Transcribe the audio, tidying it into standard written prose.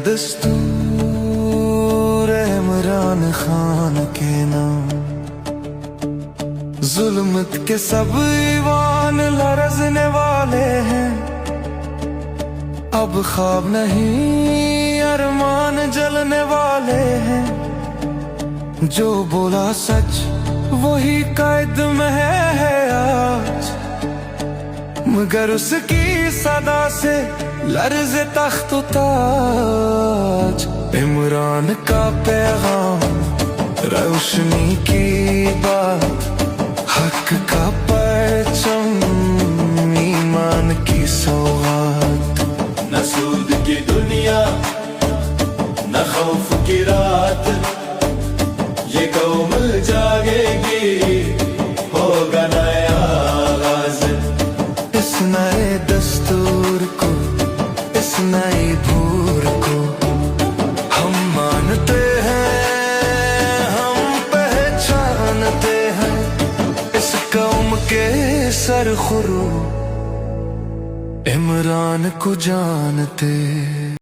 دستور عمران خان کے نام، ظلمت کے سب ایوان لرزنے والے ہیں، اب خواب نہیں ارمان جلنے والے ہیں، جو بولا سچ وہی قید میں ہے آج، مگر اس کی صدا سے لرزے تخت و تاج، عمران کا پیغام روشنی کی بات، حق کا پرچم ایمان کی سوغات، نہ سود کی دنیا نہ خوف کی رات، یہ قوم جاگے گی ہوگا نیا آغاز، اس نئے دستور کو اس نئی بھور کو ہم مانتے ہیں، ہم پہچانتے ہیں، اس قوم کے سرخرو عمران کو جانتے۔